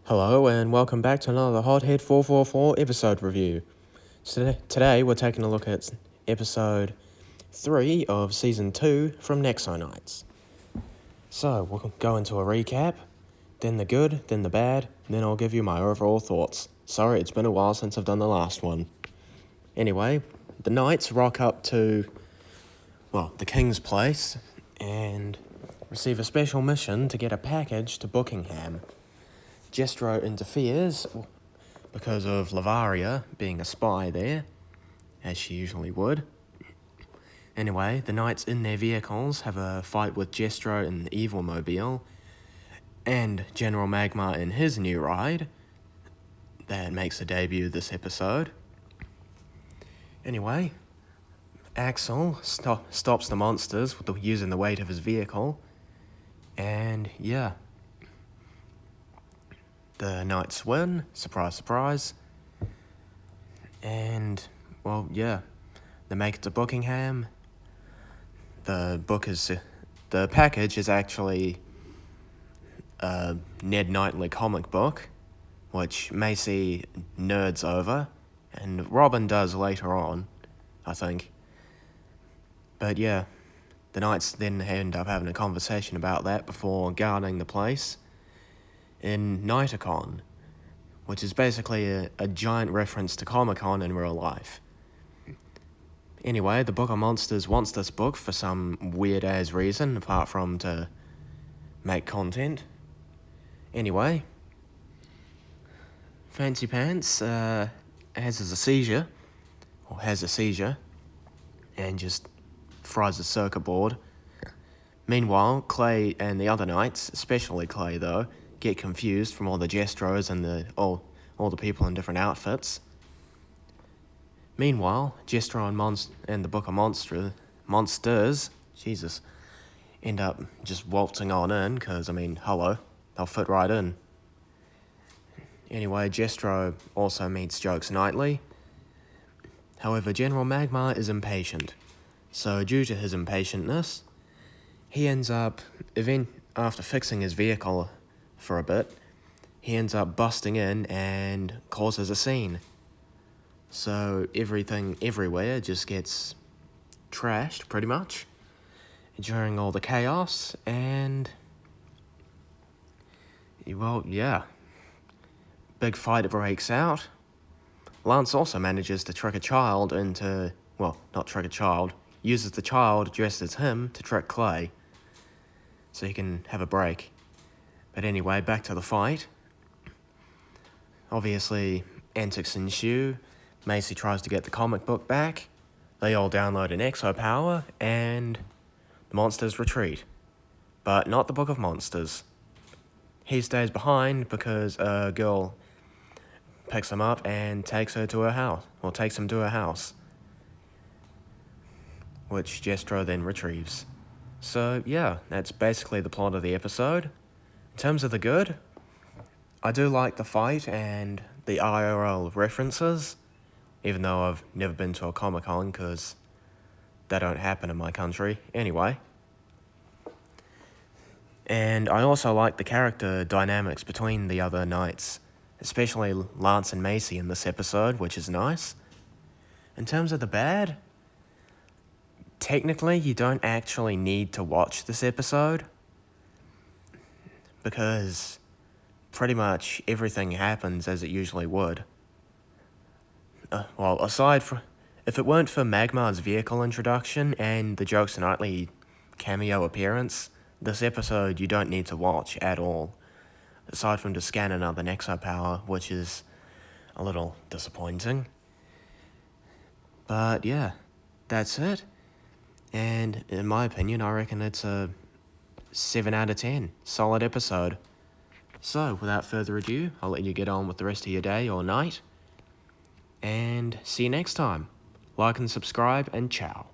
Hello and welcome back to another Hothead 444 episode review. Today we're taking a look at episode 3 of season 2 from Nexo Knights. So we'll go into a recap, then the good, then the bad, then I'll give you my overall thoughts. Sorry, it's been a while since I've done the last one. Anyway, the Knights rock up to, the King's place and receive a special mission to get a package to Buckingham. Jestro interferes because of Lavaria being a spy there, as she usually would. Anyway, the Knights in their vehicles have a fight with Jestro in the Evil Mobile, and General Magma in his new ride that makes a debut this episode. Anyway, Axel stops the monsters using the weight of his vehicle, and the Knights win, surprise, surprise. And, they make it to Buckingham. The package is actually a Ned Knightley comic book, which Macy nerds over, and Robin does later on, I think. But the Knights then end up having a conversation about that before guarding the place in Nighticon, which is basically a giant reference to Comic-Con in real life. Anyway, the Book of Monsters wants this book for some weird-ass reason, apart from to make content. Anyway, Fancy Pants has a seizure, and just fries a circuit board. Meanwhile, Clay and the other Knights, especially Clay though, get confused from all the Jestros and all the people in different outfits. Meanwhile, Jestro and the Book of Monsters, end up just waltzing on in, because, hello, they'll fit right in. Anyway, Jestro also meets Jokes Nightly. However, General Magma is impatient, so due to his impatientness, he ends up, after fixing his vehicle for a bit, he ends up busting in and causes a scene. So everything everywhere just gets trashed, pretty much, during all the chaos, and big fight breaks out. Lance also manages to trick a child uses the child dressed as him to trick Clay, so he can have a break. But anyway, back to the fight. Obviously, antics ensue. Macy tries to get the comic book back. They all download an Exo Power, and the monsters retreat. But not the Book of Monsters. He stays behind because a girl picks him up and takes him to her house, which Jestro then retrieves. So, that's basically the plot of the episode. In terms of the good, I do like the fight and the IRL references, even though I've never been to a Comic-Con, because that don't happen in my country anyway. And I also like the character dynamics between the other Knights, especially Lance and Macy in this episode, which is nice. In terms of the bad, technically you don't actually need to watch this episode, because pretty much everything happens as it usually would. Aside from, if it weren't for Magma's vehicle introduction and the Jokes Nightly cameo appearance, this episode you don't need to watch at all, aside from to scan another Nexo Power, which is a little disappointing. But that's it. And in my opinion, I reckon it's a 7 out of 10. Solid episode. So, without further ado, I'll let you get on with the rest of your day or night. And see you next time. Like and subscribe, and ciao.